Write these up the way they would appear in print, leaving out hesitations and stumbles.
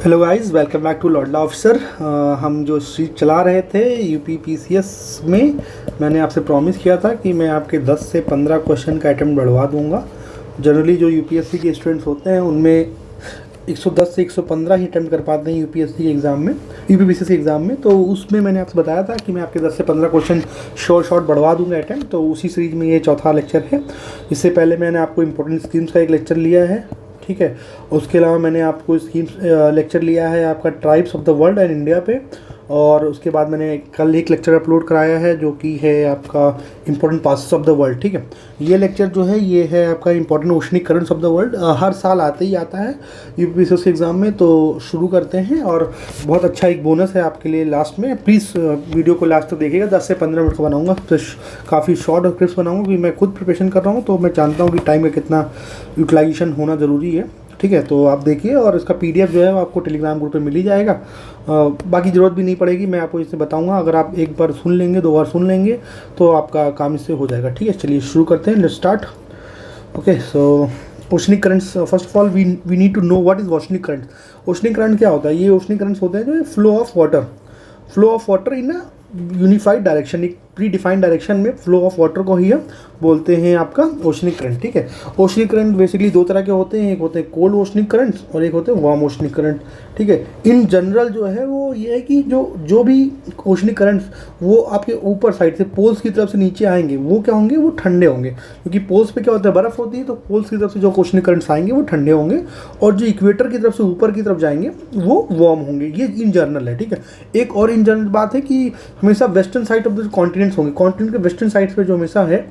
Hello guys, welcome back to Ladla officer. हम जो series चला रहे थे यूपीपीसीएस में, मैंने आपसे प्रॉमिस किया था कि मैं आपके 10 से 15 क्वेश्चन का अटैम्प्ट बढ़वा दूंगा। जनरली जो यूपीएससी के स्टूडेंट्स होते हैं उनमें 110 से 115 ही अटैम्प्ट कर पाते हैं यूपीएससी एग्ज़ाम में, यूपीपीसीएस एग्ज़ाम में। तो उसमें मैंने आपसे बताया था कि मैं आपके 10 से 15 क्वेश्चन शॉर्ट बढ़वा दूंगा अटैम्प्ट। तो उसी सीरीज़ में ये चौथा लेक्चर है। इससे पहले मैंने आपको इंपॉर्टेंट स्कीम्स का एक लेक्चर लिया है, ठीक है। उसके अलावा मैंने आपको स्कीम्स लेक्चर लिया है आपका tribes of the world and India पे, और उसके बाद मैंने कल एक लेक्चर अपलोड कराया है जो कि है आपका important passes of the world, ठीक है। ये लेक्चर जो है ये है आपका important oceanic currents of the world. हर साल आते ही आता है यूपीपीसीएस एग्ज़ाम में। तो शुरू करते हैं, और बहुत अच्छा एक बोनस है आपके लिए लास्ट में। प्लीज़ वीडियो को लास्ट तक देखिएगा। 10 से 15 मिनट का बनाऊँगा, तो काफ़ी शॉर्ट और क्लिप्स बनाऊँगा क्योंकि मैं खुद प्रिपरेशन कर रहा हूँ, तो मैं जानता हूँ कि टाइम का कितना यूटिलाइजेशन होना ज़रूरी है, ठीक है। तो आप देखिए, और इसका पीडीएफ जो है वो आपको टेलीग्राम ग्रुप पे मिल ही जाएगा। बाकी ज़रूरत भी नहीं पड़ेगी, मैं आपको इससे बताऊंगा। अगर आप एक बार सुन लेंगे, 2 बार सुन लेंगे तो आपका काम इससे हो जाएगा, ठीक है। चलिए शुरू करते हैं, let's start. Okay, so oceanic currents, first of all we need to know what is oceanic current. Oceanic current क्या होता है? ये ओशनिक करंट्स होते हैं जो flow of water in a unified direction, एक प्री डिफाइंड डायरेक्शन में flow of water को ही हम बोलते हैं आपका ओशनिक करंट, ठीक है। ओशनिक करंट बेसिकली 2 तरह के होते हैं, एक होते हैं कोल्ड ओशनिक करंट्स और एक होते हैं वार्म ओशनिक करंट, ठीक है। इन जनरल जो है वो ये है कि जो भी ओशनिक करंट्स वो आपके ऊपर साइड से पोल्स की तरफ से नीचे आएंगे वो क्या होंगे? वो ठंडे होंगे, क्योंकि पोल्स पे क्या होता है, बर्फ़ होती है। तो पोल्स की तरफ से जो ओशनिक करंट्स आएंगे वो ठंडे होंगे, और जो इक्वेटर की तरफ से ऊपर की तरफ जाएंगे वो वार्म होंगे। ये इन जनरल है, ठीक है। एक और इन जनरल बात है कि हमेशा western side of the continents होंगे, कॉन्टिनेंट के वेस्टर्न साइड पे जो हमेशा है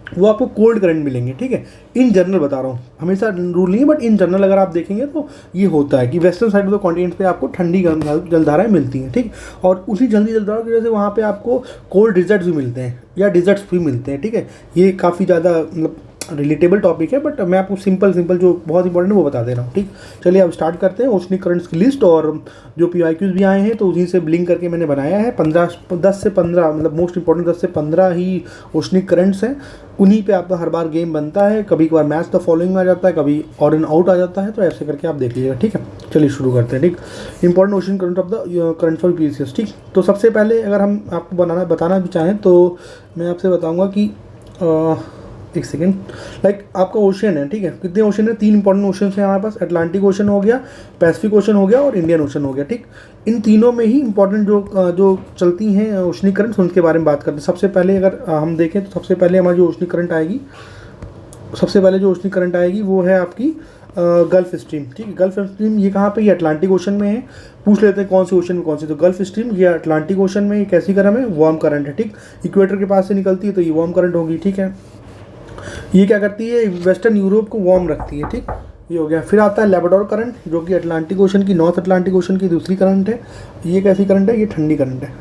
वो आपको कोल्ड करंट मिलेंगे, ठीक है। इन जनरल बता रहा हूँ, हमेशा रूल नहीं है, बट इन जनरल अगर आप देखेंगे तो ये होता है कि western side of the continent पे आपको ठंडी जलधाराएं मिलती हैं, ठीक। और उसी ठंडी जलधाराओं की वजह से वहाँ पे आपको कोल्ड डिजर्ट्स भी मिलते हैं या डिजर्ट्स भी मिलते हैं, ठीक है। ये काफ़ी ज़्यादा मतलब रिलेटेबल टॉपिक है, बट मैं आपको सिंपल जो बहुत इंपॉर्टेंट है वो बता दे रहा हूँ, ठीक। चलिए अब स्टार्ट करते हैं ओशनिक करंट्स की लिस्ट। और जो पीवाईक्यूज भी आए हैं तो उसी से लिंक करके मैंने बनाया है। 10 से 15 मतलब मोस्ट इंपॉर्टेंट 10 से 15 ही ओशनिक करंट्स हैं। उन्हीं पे आपका हर बार गेम बनता है। कभी कभार मैच द फॉलोइंग में आ जाता है, कभी ऑड एंड आउट आ जाता है, तो ऐसे करके आप देख लीजिएगा, ठीक है। चलिए शुरू करते हैं, ठीक। Important ocean current of the current for PCS, ठीक। तो सबसे पहले अगर हम आपको बताना भी चाहें तो मैं आपसे बताऊँगा कि एक सेकेंड, लाइक आपका ओशन है, ठीक है। कितने ओशन है? 3 इंपॉर्टेंट ओशन हैं हमारे पास। अटलांटिक ओशन हो गया, पैसिफिक ओशन हो गया और इंडियन ओशन हो गया, ठीक। इन तीनों में ही इंपॉर्टेंट जो चलती हैं ओशनिक करंट्स, उनके बारे में बात करते हैं। सबसे पहले अगर हम देखें तो सबसे पहले हमारी जो ओशनिक करंट आएगी, वो है आपकी गल्फ स्ट्रीम, ठीक है। गल्फ स्ट्रीम ये कहाँ पे? ये अटलांटिक ओशन में है। पूछ लेते हैं कौन से ओशन में कौन सी। तो गल्फ स्ट्रीम ये अटलांटिक ओशन में, ये कैसी करंट है? वार्म करंट है, ठीक। इक्वेटर के पास से निकलती है तो ये वार्म करंट होगी, ठीक है। ये क्या करती है? वेस्टर्न यूरोप को वार्म रखती है, ठीक। ये हो गया। फिर आता है लेब्राडोर करंट, जो कि अटलांटिक ओशन की, नॉर्थ अटलांटिक ओशन की दूसरी करंट है। ये कैसी करंट है? ये ठंडी करंट है।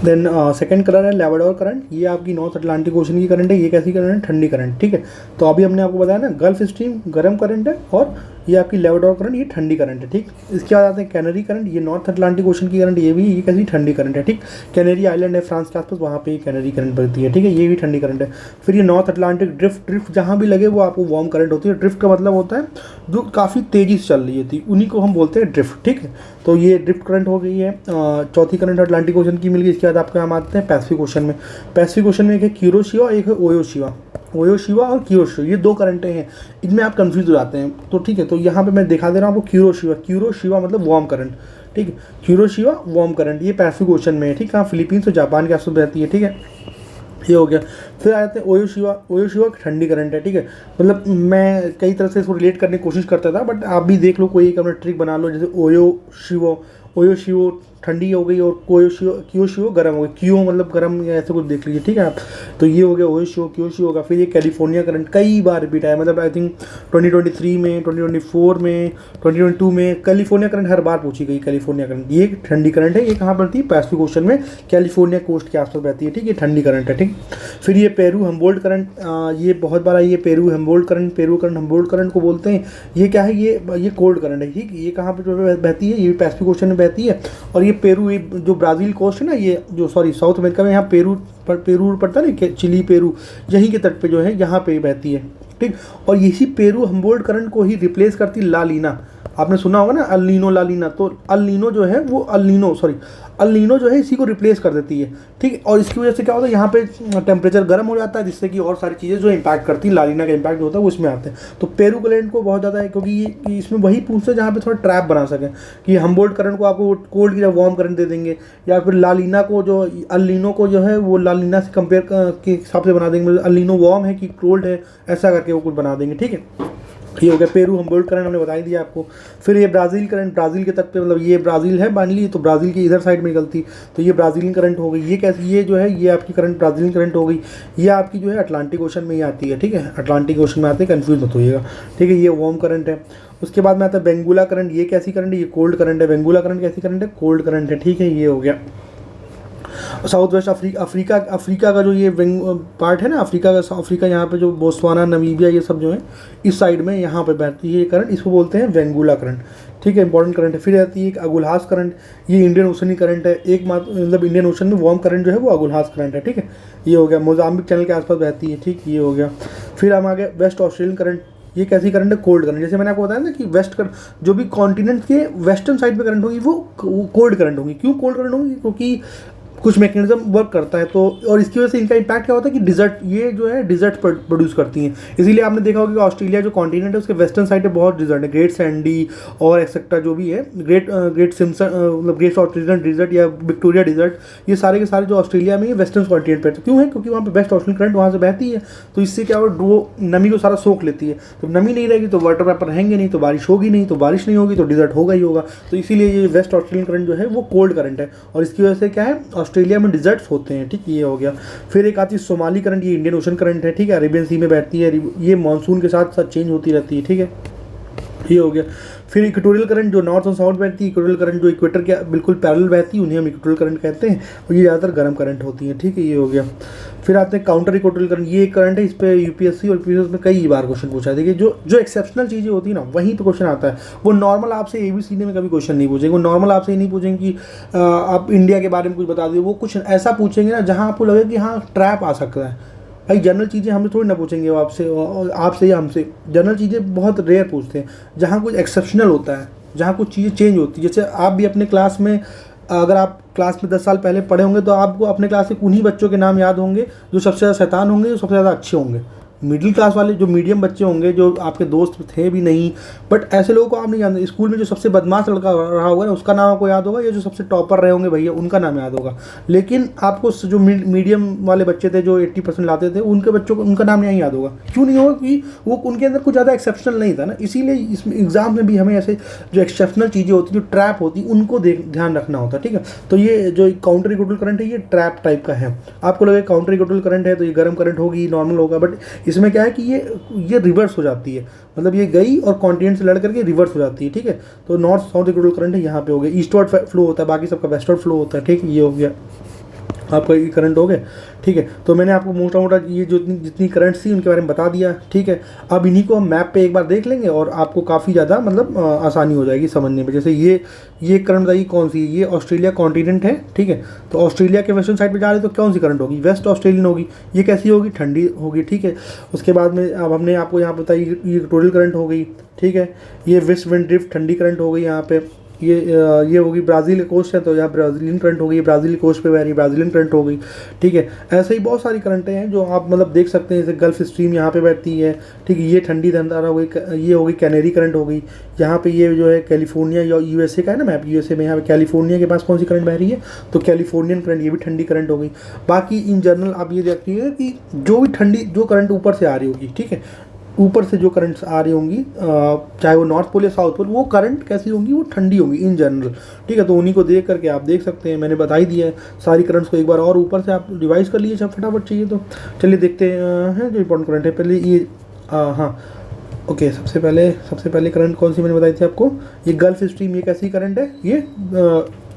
देन सेकंड कलर है लेब्राडोर करंट, ये आपकी नॉर्थ अटलांटिक ओशन की करंट है। ये कैसी करंट है? ठंडी करंट, ठीक है। तो अभी हमने आपको बताया ना, गल्फ स्ट्रीम गर्म करंट है और ये आपकी लेब्राडोर करंट ये ठंडी करंट है, ठीक। इसके बाद आते हैं कैनरी करंट, ये नॉर्थ अटलांटिक ओशन की करंट, ये कैसी? ठंडी करंट है, ठीक। कैनरी आइलैंड है फ्रांस के आसपास, वहाँ पे कैनरी करंट बढ़ती है, ठीक है। ये भी ठंडी करंट है। फिर ये नॉर्थ अटलांटिक ड्रिफ्ट जहाँ भी लगे वो आपको वार्म करंट होती है। ड्रिफ्ट का मतलब होता है जो काफ़ी तेज़ी से चल रही होती है, उन्हीं को हम बोलते हैं ड्रिफ्ट, ठीक है। तो ये ड्रिफ्ट करंट हो गई है। चौथी करंट अटलांटिक ओशन की मिल गई। इसके बाद आपके हम आते हैं पैसिफिक ओशन में। पैसिफिक ओशन में एक है क्यूरोशिवा, एक है ओयोशिवा और क्यूरोशिवा, ये 2 करंटें हैं। इनमें आप कंफ्यूज हो जाते हैं, तो ठीक है। तो यहाँ पे मैं दिखा दे रहा हूँ आपको क्यूरोशिवा मतलब वार्म करंट, ठीक है। क्यूरोशिवा वार्म करंट ये पैसिफिक ओशन में है, ठीक है। फिलीपींस और जापान के आसपास बहती है, ठीक है। ये हो गया। फिर आ जाते हैं ओयोशिवा ठंडी करंट है, ठीक है। मतलब मैं कई तरह से इसको रिलेट करने की कोशिश करता था, बट आप भी देख लो, कोई एक अपना ट्रिक बना लो। जैसे ओयोशिवो ठंडी हो गई और क्योशिवो गर्म हो गई। क्यों मतलब गर्म, या ऐसे कुछ देख लीजिए, ठीक है आप। तो ये हो गया ओयोशिवो, क्योशिवो होगा। फिर ये कैलिफोर्निया करंट कई बार रिपीट आया, मतलब आई थिंक 2023 में, 2024 में, 2022 में कैलिफोर्निया करंट हर बार पूछी गई। कैलिफोर्निया करंट ये ठंडी करंट है। ये कहाँ पड़ती है? पैसिफिक ओशन में, कैलिफोर्निया कोस्ट के आसपास बहती है, ठीक है। ये ठंडी करंट है, ठीक। फिर ये पेरू हम्बोल्ट करंट, ये बहुत बार आई है। पेरू करंट हम्बोल्ट करंट को बोलते हैं। ये क्या है? ये कोल्ड करंट है, ठीक। ये कहाँ पर बहती है? ये पैसिफिक ओशन में बहती है। और ये पेरू, जो ब्राज़ील कोस्ट है ना, ये जो साउथ अमेरिका में, यहाँ पेरू पड़ता है ना, चिली पेरू, यहीं के तट पे जो है यहाँ पे बहती है। ठीक। और यही पेरू हम्बोल्ट करंट को ही रिप्लेस करती ला लीना। आपने सुना होगा ना अल नीनो ला लीना, तो अल नीनो जो है वो अल नीनो जो है इसी को रिप्लेस कर देती है, ठीक है। और इसकी वजह से क्या होता है, यहाँ पे टेम्परेचर गर्म हो जाता है, जिससे कि और सारी चीज़ें जो इम्पैक्ट करती हैं, ला लीना का इम्पैक्ट होता है वो इसमें आते हैं। तो पेरू करंट को बहुत ज़्यादा है, क्योंकि ये इसमें वही पूछते हैं जहाँ पे थोड़ा ट्रैप बना सकें, कि हम्बोल्ट करंट को आपको कोल्ड की जगह वार्म करंट दे देंगे, या फिर ला लीना को जो अल नीनो को जो है वो ला लीना से कंपेयर के हिसाब से बना देंगे, अल नीनो वार्म है कि कोल्ड है, ऐसा करके वो कुछ बना देंगे, ठीक है। ये हो गया पेरू हम्बोल्ट करंट, हमने बता ही दिया आपको। फिर ये ब्राज़ील करंट, ब्राज़ील के तट पे, मतलब ये ब्राज़ील है मान ली, तो ब्राज़ील की इधर साइड में निकलती, तो ये ब्राज़ीलियन करंट हो गई। ये कैसी, ये जो है ये आपकी करंट ब्राज़ीलियन करंट हो गई। ये आपकी जो है अटलांटिक ओशन में ही आती है, ठीक है, अटलांटिक ओशन में आती है, कन्फ्यूज मत होइएगा, ठीक है। ये वार्म करंट है। उसके बाद में आता है बेंगुला करंट। ये कैसी करंट है, ये कोल्ड करंट है। बेंगुला करंट कैसी करंट है, कोल्ड करंट है, ठीक है। ये हो गया साउथ वेस्ट अफ्रीका का जो ये पार्ट है ना, अफ्रीका यहाँ पे जो बोत्सवाना, नामीबिया, ये सब जो है इस साइड में यहाँ पे बहती है ये करंट, इसको बोलते हैं वेंगुला करंट, ठीक है, इंपॉर्टेंट करंट है। फिर आती है एक अगुल्हास करंट, ये इंडियन ओशन की करंट है, एक मतलब इंडियन ओशन में वार्म करंट जो है वो अगुल्हास करंट है, ठीक है। ये हो गया, मोजाम्बिक चैनल के आसपास बहती है, ठीक, ये हो गया। फिर हम आ गए वेस्ट ऑस्ट्रेलियन करंट। ये कैसी करंट है, कोल्ड करंट। जैसे मैंने आपको बताया ना कि जो भी कॉन्टिनेंट के वेस्टर्न साइड पे करंट होगी वो कोल्ड करंट होगी। क्यों कोल्ड करंट होगी, क्योंकि कुछ मैकेनिज्म वर्क करता है, तो और इसकी वजह से इनका इम्पैक्ट क्या होता है कि डिजर्ट, ये जो है डिजर्ट प्रोड्यूस करती हैं। इसीलिए आपने देखा होगा कि ऑस्ट्रेलिया जो कॉन्टिनेंट है उसके वेस्टर्न साइड पे बहुत डिजर्ट है, ग्रेट सैंडी और एक्सेट्रा जो भी है, ग्रेट सिम्सन, मतलब ग्रेट ऑस्ट्रेलियन डिजर्ट या विक्टोरिया डिजर्ट, ये सारे के सारे जो ऑस्ट्रेलिया में वेस्टर्न कॉन्टिनेंट पे, तो क्यों है, क्योंकि वहाँ पे वेस्ट ऑस्ट्रेलियन करंट वहाँ से बहती है, तो इससे क्या होगा, वो नमी को सारा सोख लेती है। तो नमी नहीं रहेगी तो वाटर वेपर रहेंगे नहीं, तो बारिश होगी नहीं, तो बारिश नहीं होगी तो डिजर्ट होगा ही होगा। तो इसीलिए ये वेस्ट ऑस्ट्रेलियन करंट जो है वो कोल्ड करंट है, और इसकी वजह से क्या है, ऑस्ट्रेलिया में डिजर्ट होते हैं, ठीक, ये हो गया। फिर एक आती है सोमाली करंट, ये इंडियन ओशन करंट है, ठीक है, अरेबियन सी में बैठती है, ये मानसून के साथ साथ चेंज होती रहती है, ठीक है, ये हो गया। फिर इक्वेटोरियल करंट जो नॉर्थ और साउथ बहती है, इक्वेटोरियल करंट जो इक्वेटर के बिल्कुल पैरेलल बहती है, उन्हें हम इक्वेटोरियल करंट कहते हैं, और ये ज़्यादातर गर्म करंट होती है, ठीक है, ये हो गया। फिर आते हैं काउंटर इक्वेटोरियल करंट। ये करंट है, इस पर यूपीएससी और पीएससी में कई बार क्वेश्चन पूछा है। देखिए जो एक्सेप्शनल चीज़ें होती है ना, वहीं पे क्वेश्चन आता है। वो नॉर्मल आपसे ABCD में कभी क्वेश्चन नहीं पूछेंगे, वो नॉर्मल आपसे ये नहीं पूछेंगे कि आप इंडिया के बारे में कुछ बता दीजिए, वो कुछ ऐसा पूछेंगे ना जहाँ आपको लगे कि हाँ ट्रैप आ सकता है। भाई जनरल चीज़ें हमसे थोड़ी ना पूछेंगे वो आपसे या हमसे, जनरल चीज़ें बहुत रेयर पूछते हैं। जहाँ कुछ एक्सेप्शनल होता है, जहाँ कुछ चीज़ें चेंज होती है, जैसे आप भी अपने क्लास में, अगर आप क्लास में 10 साल पहले पढ़े होंगे तो आपको अपने क्लास के उन्हीं बच्चों के नाम याद होंगे जो सबसे ज़्यादा शैतान होंगे, जो सबसे ज़्यादा अच्छे होंगे। मिडिल क्लास वाले जो मीडियम बच्चे होंगे, जो आपके दोस्त थे भी नहीं, बट ऐसे लोगों को आप नहीं जानते। स्कूल में जो सबसे बदमाश लड़का रहा होगा ना, उसका नाम आपको याद होगा, या जो सबसे टॉपर रहे होंगे भैया उनका नाम याद होगा। लेकिन आपको जो मीडियम वाले बच्चे थे जो 80% लाते थे, उनके बच्चों को उनका नाम नहीं याद होगा। क्यों नहीं होगा, कि वो उनके अंदर कुछ ज़्यादा एक्सेप्शनल नहीं था ना। इसीलिए इसमें एग्जाम में भी हमें ऐसे जो एक्सेप्शनल चीज़ें होती, जो ट्रैप होती, उनको ध्यान रखना होता है, ठीक है। तो ये जो काउंटर इक्वेटोरियल करंट है, ये ट्रैप टाइप का है। आपको लगे काउंटर इक्वेटोरियल करंट है तो ये गर्म करंट होगी, नॉर्मल होगा, बट इसमें क्या है कि ये रिवर्स हो जाती है, मतलब ये गई और कॉन्टिनेंट से लड़ करके रिवर्स हो जाती है, ठीक है। तो नॉर्थ साउथ इक्वेटोरियल करंट है, यहाँ पे हो गया। ईस्टवर्ड फ्लो होता है, बाकी सबका वेस्टवर्ड फ्लो होता है, ठीक है, ये हो गया आपका ये करंट हो गया, ठीक है। तो मैंने आपको मोटा मोटा ये जो जितनी करंट्स थी उनके बारे में बता दिया, ठीक है। अब इन्हीं को हम मैप पे एक बार देख लेंगे और आपको काफ़ी ज़्यादा मतलब आसानी हो जाएगी समझने में। जैसे ये करंट बताइए कौन सी, ये ऑस्ट्रेलिया कॉन्टिनेंट है, ठीक है। तो ऑस्ट्रेलिया के वेस्टर्न साइड पे जा रहे तो कौन सी करंट होगी, वेस्ट ऑस्ट्रेलियन होगी। ये कैसी होगी, ठंडी होगी, ठीक है। उसके बाद में अब हमने आपको यहाँ बताई ये इक्वेटोरियल करंट हो गई, ठीक है। ये वेस्ट विंड ड्रिफ्ट ठंडी करंट हो गई यहाँ पे। ये होगी ब्राज़ील कोस्ट है तो यहाँ ब्राज़ीलियन करंट हो गई, ब्राज़ील कोस्ट पे बह रही ब्राज़ीलियन करंट हो गई, ठीक है। ऐसे ही बहुत सारी करंटें हैं जो आप मतलब देख सकते हैं। जैसे गल्फ स्ट्रीम यहाँ पे बहती है, ठीक है, ये ठंडी धंधारा हो गई। ये होगी कैनेरी करंट हो गई यहाँ पे। ये जो है कैलिफोर्निया या USA का है ना मैप, USA में यहाँ पे कैलिफोर्निया के पास कौन सी करंट बह रही है, तो कैलिफोर्नियन करंट, ये भी ठंडी करंट हो गई। बाकी इन जनरल आप ये देखिएगा कि जो भी ठंडी जो करंट ऊपर से आ रही होगी, ठीक है, ऊपर से जो करंट्स आ रही होंगी, चाहे वो नॉर्थ पोल या साउथ पोल, वो करंट कैसी होंगी, वो ठंडी होंगी इन जनरल, ठीक है। तो उन्हीं को देख करके आप देख सकते हैं, मैंने बता ही दिया है सारी करंट्स को। एक बार और ऊपर से आप रिवाइज कर लीजिए फटाफट चाहिए तो। चलिए देखते हैं जो इंपॉर्टेंट करंट है। पहले ये हाँ ओके, सबसे पहले करंट कौन सी मैंने बताई थी आपको, ये गल्फ स्ट्रीम। ये कैसी करंट है, ये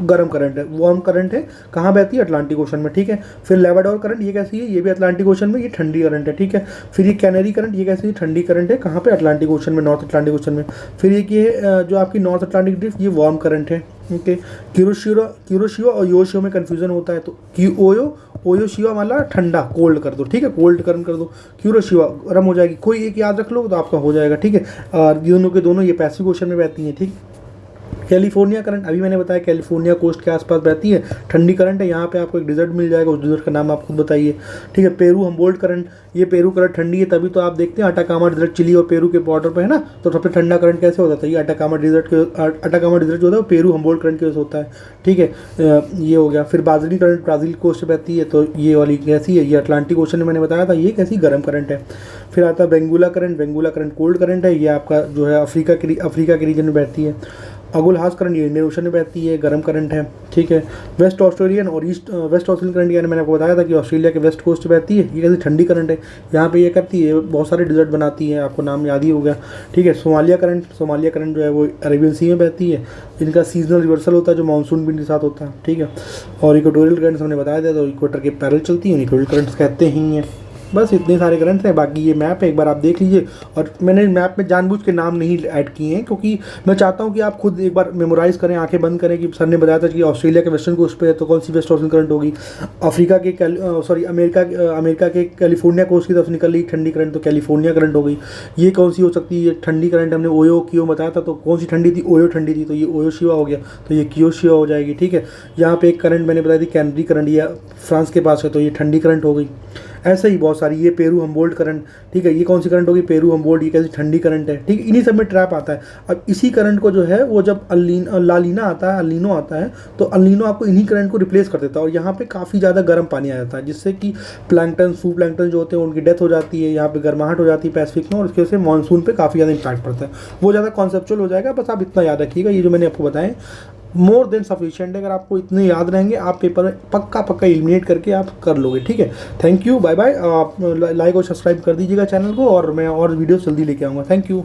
गर्म करंट है, वार्म करंट है। कहाँ बहती है, अटलांटिक ओशन में, ठीक है। फिर लेबाडोर करंट, ये कैसी है, ये भी अटलांटिक ओशन में, ये ठंडी करंट है, ठीक है। फिर ये कैनरी करंट, ये कैसी है, ठंडी करंट है। कहाँ पे, अटलांटिक ओशन में, नॉर्थ अटलांटिक ओशन में। फिर ये जो आपकी नॉर्थ अटलांटिक ड्रिफ्ट, ये वार्म करंट है, ओके। क्यूरोशियो और योशियो में कन्फ्यूजन होता है, तो क्यूओयो ओयोशिवा वाला ठंडा कोल्ड कर दो, ठीक है, कोल्ड गर्म कर दो। क्यूरोशिवा गर्म हो जाएगी, कोई एक याद रख लो तो आपका हो जाएगा, ठीक है। और दोनों के दोनों ये पैसिफिक ओशन में बहती हैं, ठीक। कैलिफोर्निया करंट अभी मैंने बताया कैलिफोर्निया कोस्ट के आसपास बहती है, ठंडी करंट है। यहाँ पे आपको एक डिजर्ट मिल जाएगा, उस डिजर्ट का नाम आप खुद बताइए, ठीक है। पेरू हम्बोल्ट करंट, ये पेरू करंट ठंडी है, तभी तो आप देखते हैं अटाकामा डिजर्ट चिली और पेरू के बॉर्डर पे है ना, तो सबसे ठंडा करंट कैसे होता है, ये अटाकामा डिजर्ट जो होता है वो पेरू हम्बोल्ट करंट की वजह से होता है, ठीक है। ये हो गया। फिर बाजरी करंट ब्राज़ील कोस्ट पे बहती है, तो ये वाली कैसी है, ये अटलांटिक ओशन में मैंने बताया था, ये कैसी गर्म करंट है। फिर आता है बेंगुला करंट कोल्ड करंट है, ये आपका जो है अफ्रीका के रीजन में बहती है। अगुलहास करंट ये इंडियन ओशन में बहती है, गर्म करंट है, ठीक है। वेस्ट ऑस्ट्रेलियन और वेस्ट ऑस्ट्रेलियन करंट यानी मैंने आपको बताया था कि ऑस्ट्रेलिया के वेस्ट कोस्ट पे बहती है, ये कैसी ठंडी करंट है, यहाँ पे ये करती है, बहुत सारे डिजर्ट बनाती है, आपको नाम याद ही हो गया, ठीक है। सोमालिया करंट जो है वो अरेबियन सी में बहती है, इनका सीजनल रिवर्सल होता है जो मानसून विंड के साथ होता है, ठीक है। और इक्वेटोरियल करंट्स हमने बताया था, तो इक्वेटर के पैरेलल चलती है, इक्वेटोरियल करंट्स कहते ही हैं। बस इतने सारे करंट्स हैं, बाकी ये मैप है, एक बार आप देख लीजिए। और मैंने मैप में जानबूझ के नाम नहीं ऐड किए हैं, क्योंकि मैं चाहता हूँ कि आप खुद एक बार मेमोराइज़ करें, आंखें बंद करें, कि सर ने बताया था कि ऑस्ट्रेलिया के वेस्टर्न कोस्ट पे है तो कौन सी वेस्ट ऑस्ट्रेलियन करंट होगी, अमेरिका के कैलिफोर्निया कोस्ट की तरफ निकल रही ठंडी करंट तो कैलिफोर्निया करंट हो गई। ये कौन सी हो सकती है ठंडी करंट, हमने ओयो कियो बताया था, तो कौन सी ठंडी थी, ओयो ठंडी थी, तो ये ओयोशिवा हो गया, तो ये कियोशिवा हो जाएगी, ठीक है। यहाँ पे एक करंट मैंने बताई थी कैनरी करंट, या फ्रांस के पास है, तो ये ठंडी करंट हो गई। ऐसे ही बहुत सारी, ये पेरू हम्बोल्ट करंट, ठीक है, ये कौन सी करंट होगी, पेरू हम्बोल्ट, ये कैसी ठंडी करंट है, ठीक है। इन्हीं सब में ट्रैप आता है। अब इसी करंट को जो है वो जब लालीना आता है, अल्नीनो आता है, तो अल्नीनो आपको इन्हीं करंट को रिप्लेस कर देता है, और यहाँ पे काफ़ी ज़्यादा गर्म पानी आ जाता है, जिससे कि प्लैंकटन फूड प्लैंकटन जो होते हैं उनकी डेथ हो जाती है, यहाँ पे गर्माहट हो जाती है पैसिफिक में, और उसकी वजह से मानसून पे काफ़ी ज़्यादा इंपैक्ट पड़ता है। वो ज़्यादा कॉन्सेप्चुअल हो जाएगा, बस आप इतना याद रखिएगा, ये जो मैंने आपको बताएं मोर देन सफिशिएंट है। अगर आपको इतने याद रहेंगे, आप पेपर में पक्का एलिमिनेट करके आप कर लोगे, ठीक है। Thank you, bye bye. आप लाइक और सब्सक्राइब कर दीजिएगा चैनल को, और मैं और वीडियो जल्दी लेके आऊँगा। Thank you.